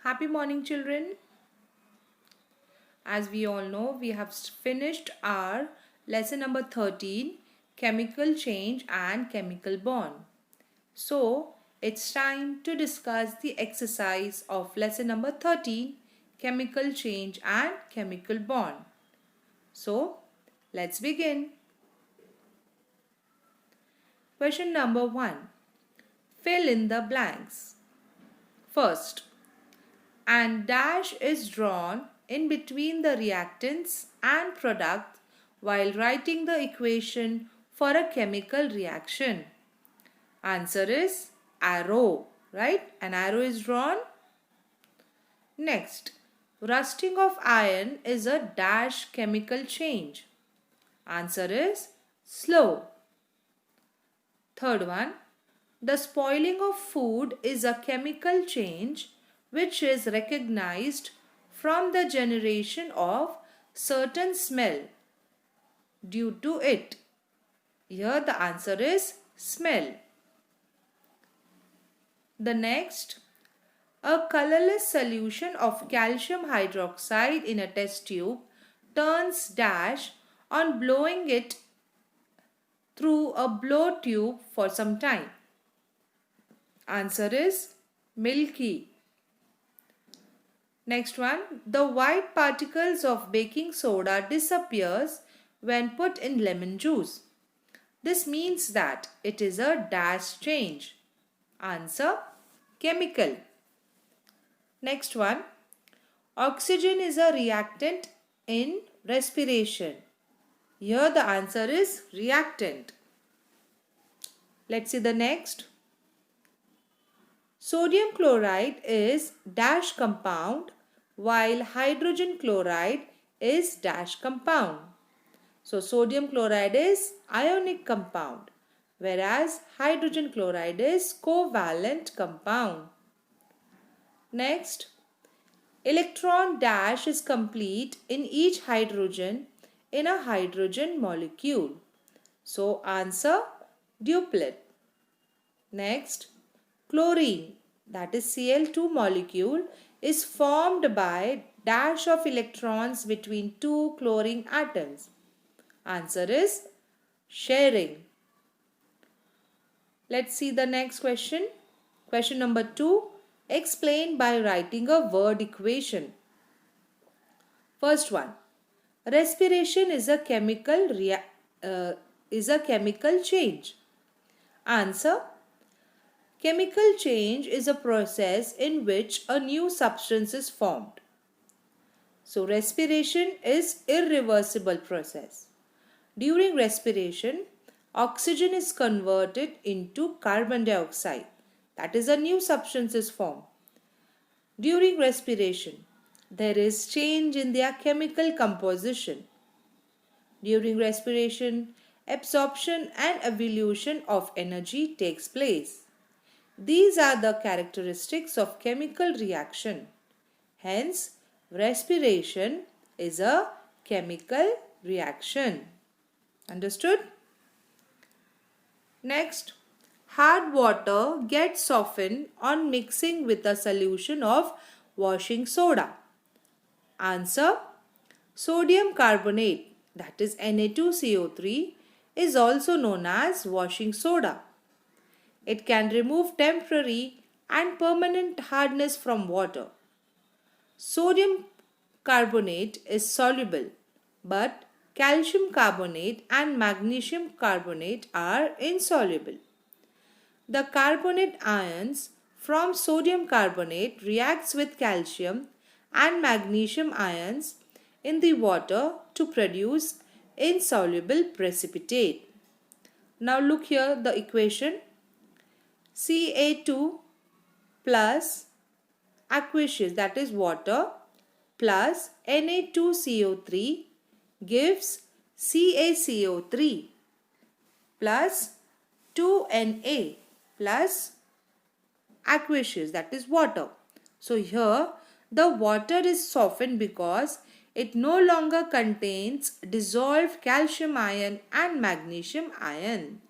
Happy morning, children. As we all know, we have finished our lesson number 13, chemical change and chemical bond. So, it's time to discuss the exercise of lesson number 13, chemical change and chemical bond. So, let's begin. Question number 1. Fill in the blanks. First, and dash is drawn in between the reactants and product while writing the equation for a chemical reaction. Answer is arrow, right? An arrow is drawn. Next, rusting of iron is a dash chemical change. Answer is slow. Third one, the spoiling of food is a chemical change which is recognized from the generation of certain smell due to it. Here the answer is smell. The next, a colorless solution of calcium hydroxide in a test tube turns dash on blowing it through a blow tube for some time. Answer is milky. Next one, the white particles of baking soda disappears when put in lemon juice. This means that it is a dash change. Answer, chemical. Next one, oxygen is a reactant in respiration. Here the answer is reactant. Let's see the next. Sodium chloride is dash compound while hydrogen chloride is dash compound. So sodium chloride is ionic compound whereas hydrogen chloride is covalent compound. Next, electron dash is complete in each hydrogen in a hydrogen molecule. So answer duplet. Next, chlorine, that is Cl2 molecule, is formed by dash of electrons between two chlorine atoms. Answer is sharing. Let's see the next question. Question number 2. Explain by writing a word equation. First one. Respiration is a chemical change. Answer. Chemical change is a process in which a new substance is formed. So respiration is irreversible process. During respiration, oxygen is converted into carbon dioxide. That is, a new substance is formed. During respiration, there is change in their chemical composition. During respiration, absorption and evolution of energy takes place. These are the characteristics of chemical reaction. Hence, respiration is a chemical reaction. Understood? Next, hard water gets softened on mixing with a solution of washing soda. Answer, sodium carbonate, that is Na2CO3, is also known as washing soda. It can remove temporary and permanent hardness from water. Sodium carbonate is soluble, but calcium carbonate and magnesium carbonate are insoluble. The carbonate ions from sodium carbonate reacts with calcium and magnesium ions in the water to produce insoluble precipitate. Now look here, the equation. Ca2 plus aqueous, that is water, plus Na2CO3 gives CaCO3 plus 2Na plus aqueous, that is water. So here the water is softened because it no longer contains dissolved calcium ion and magnesium ion.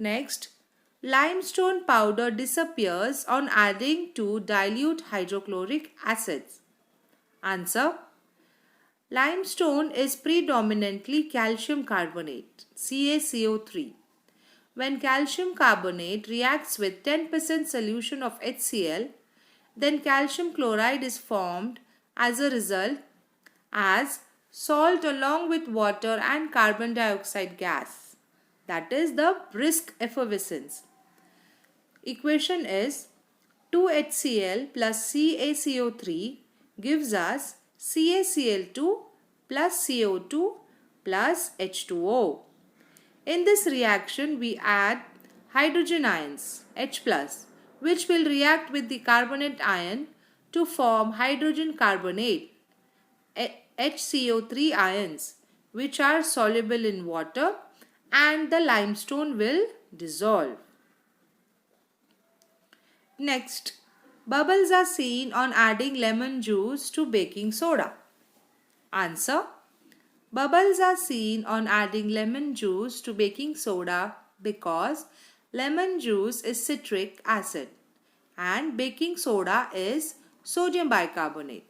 Next, Limestone powder disappears on adding to dilute hydrochloric acids. Answer. Limestone is predominantly calcium carbonate, CaCO3. When calcium carbonate reacts with 10% solution of HCl, then calcium chloride is formed as a result as salt along with water and carbon dioxide gas. That is the brisk effervescence. Equation is 2HCl plus CaCO3 gives us CaCl2 plus CO2 plus H2O. In this reaction, we add hydrogen ions, H+, which will react with the carbonate ion to form hydrogen carbonate, HCO3 ions, which are soluble in water, and the limestone will dissolve. Next, bubbles are seen on adding lemon juice to baking soda. Answer. Bubbles are seen on adding lemon juice to baking soda because lemon juice is citric acid and baking soda is sodium bicarbonate.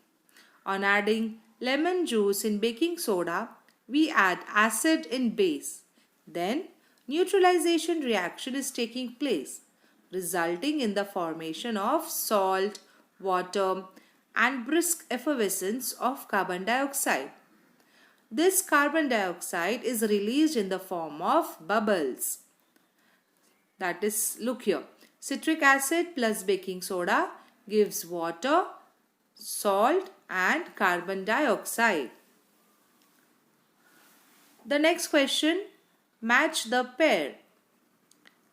On adding lemon juice in baking soda, we add acid in base. Then neutralization reaction is taking place, resulting in the formation of salt, water, and brisk effervescence of carbon dioxide. This carbon dioxide is released in the form of bubbles. That is, look here, citric acid plus baking soda gives water, salt, and carbon dioxide. The next question, match the pair.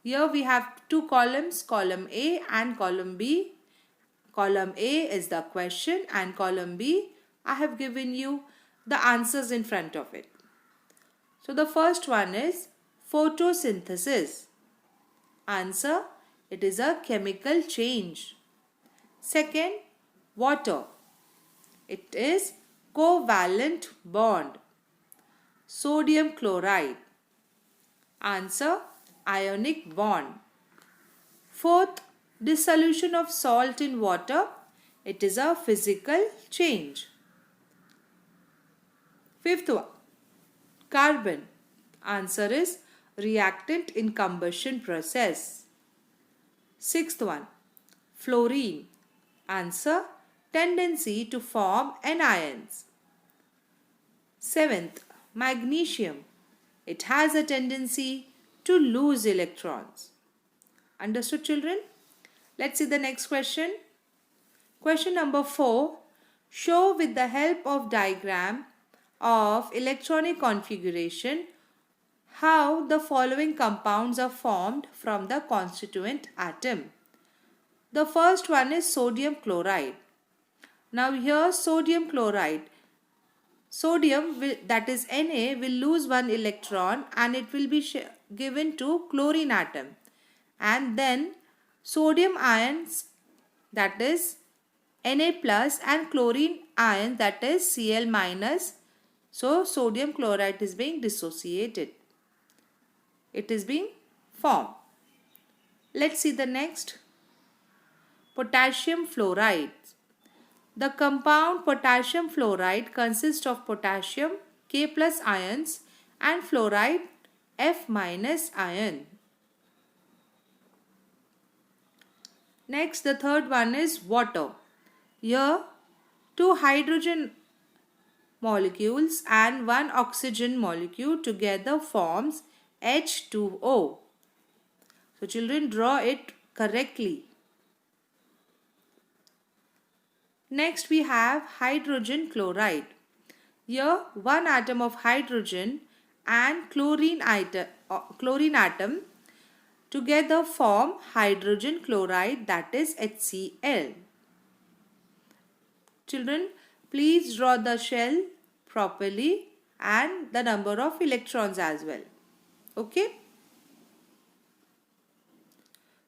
Here we have two columns, column A and column B. Column A is the question and column B, I have given you the answers in front of it. So the first one is photosynthesis. Answer, it is a chemical change. Second, water. It is covalent bond. Sodium chloride. Answer, ionic bond. Fourth, dissolution of salt in water. It is a physical change. Fifth one, carbon. Answer is reactant in combustion process. Sixth one, fluorine. Answer, tendency to form anions. Seventh, magnesium. It has a tendency to lose electrons. Understood, children? Let's see the next question. Question number 4. Show with the help of diagram of electronic configuration how the following compounds are formed from the constituent atom. The first one is sodium chloride. Now here sodium chloride, sodium will, that is Na, will lose one electron and it will be given to chlorine atom, and then sodium ions, that is Na plus, and chlorine ion, that is Cl minus. So sodium chloride is being dissociated. It is being formed. Let's see the next. Potassium fluoride. The compound potassium fluoride consists of potassium K plus ions and fluoride F minus ion. Next, the third one is water. Here, 2 hydrogen molecules and 1 oxygen molecule together forms H2O. So, children, draw it correctly. Next, we have hydrogen chloride. Here, 1 atom of hydrogen and chlorine atom together form hydrogen chloride, that is HCl. Children, please draw the shell properly and the number of electrons as well. Okay.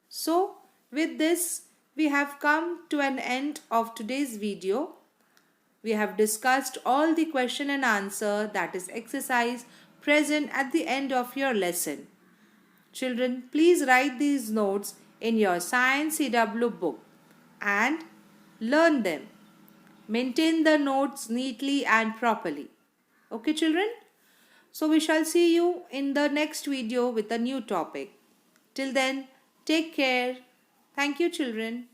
So, with this, we have come to an end of today's video. We have discussed all the question and answer, that is exercise, present at the end of your lesson. Children, please write these notes in your Science CW book and learn them. Maintain the notes neatly and properly. Okay, children? So we shall see you in the next video with a new topic. Till then, take care. Thank you, children.